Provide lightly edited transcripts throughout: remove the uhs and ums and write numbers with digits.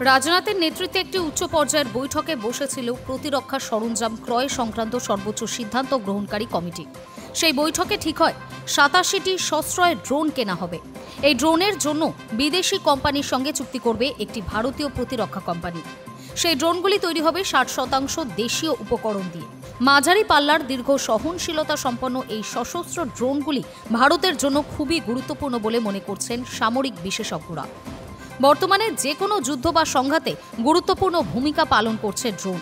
রাজনাথের নেতৃত্বে একটি উচ্চ পর্যায়ের বৈঠকে বসেছিল প্রতিরক্ষা সরঞ্জাম ক্রয় সংক্রান্ত সর্বোচ্চ সিদ্ধান্ত গ্রহণকারী কমিটি। সেই বৈঠকে ঠিক হয় ৮৭টি সশ্রয় ড্রোন কেনা হবে। এই ড্রোনের জন্য বিদেশি কোম্পানির সঙ্গে চুক্তি করবে একটি ভারতীয় প্রতিরক্ষা কোম্পানি। সেই ড্রোনগুলি তৈরি হবে ৬০% দেশীয় উপকরণ দিয়ে। মাঝারি পাল্লার দীর্ঘ সহনশীলতা সম্পন্ন এই সশস্ত্র ড্রোনগুলি ভারতের জন্য খুবই গুরুত্বপূর্ণ বলে মনে করছেন সামরিক বিশেষজ্ঞরা। বর্তমানে যে কোনো যুদ্ধ বা সংঘাতে গুরুত্বপূর্ণ ভূমিকা পালন করছে ড্রোন।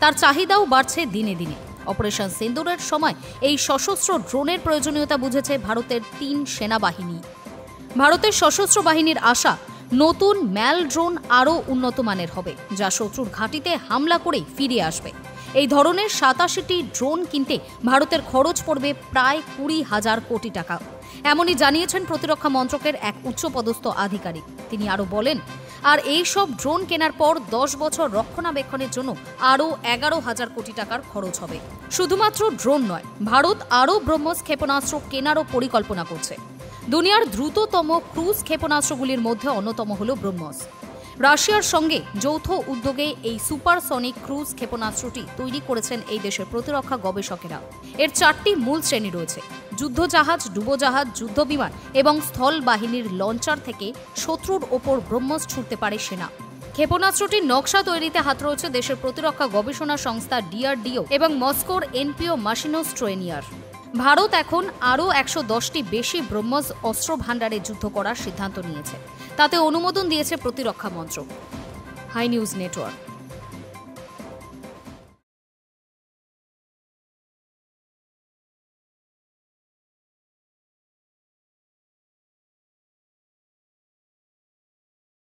তার চাহিদাও বাড়ছে দিনে দিনে। অপারেশন সিন্দুরের সময় এই সশস্ত্র ড্রোনের প্রয়োজনীয়তা বুঝেছে ভারতের ৩ সেনাবাহিনী। ভারতের সশস্ত্র বাহিনীর আশা, নতুন ম্যাল ড্রোন আরও উন্নত মানের হবে, যা শত্রুর ঘাঁটিতে হামলা করে ফিরে আসবে। এই ধরনের ৮৭টি ড্রোন কিনতে ভারতের খরচ পড়বে প্রায় ২০,০০০ কোটি টাকা। এমনই জানিয়েছেন প্রতিরক্ষা মন্ত্রকের এক উচ্চপদস্থ আধিকারিক। তিনি আরও বলেন, আর এই সব ড্রোন কেনার পর ১০ বছর রক্ষণাবেক্ষণের জন্য আরও ১১,০০০ কোটি টাকার খরচ হবে। শুধুমাত্র ড্রোন নয়, ভারত আরও ব্রহ্মস ক্ষেপণাস্ত্র কেনারও পরিকল্পনা করছে। দুনিয়ার দ্রুততম ক্রুজ ক্ষেপণাস্ত্রগুলির মধ্যে অন্যতম হল ব্রহ্মস। রাশিয়ার সঙ্গে যৌথ উদ্যোগে এই সুপারসনিক ক্রুজ ক্ষেপণাস্ত্রটি তৈরি করেছেন এই দেশের প্রতিরক্ষা গবেষকেরা। এর ৪টি মূল শ্রেণী রয়েছে: যুদ্ধজাহাজ, ডুবোজাহাজ, যুদ্ধবিমান এবং স্থল বাহিনীর লঞ্চার থেকে শত্রুর ওপর ব্রহ্মস ছুটতে পারে সেনা। ক্ষেপণাস্ত্রটির নকশা তৈরিতে হাত রয়েছে দেশের প্রতিরক্ষা গবেষণা সংস্থা DRDO এবং মস্কোর NPO মাশিনোস্ট্রোয়েনিয়ার। ভারত এখন আরও ১১০টি বেশি ব্রহ্মস অস্ত্র ভাণ্ডারে যুদ্ধ করার সিদ্ধান্ত নিয়েছে। তাতে অনুমোদন দিয়েছে প্রতিরক্ষা মন্ত্রক। Hi News network.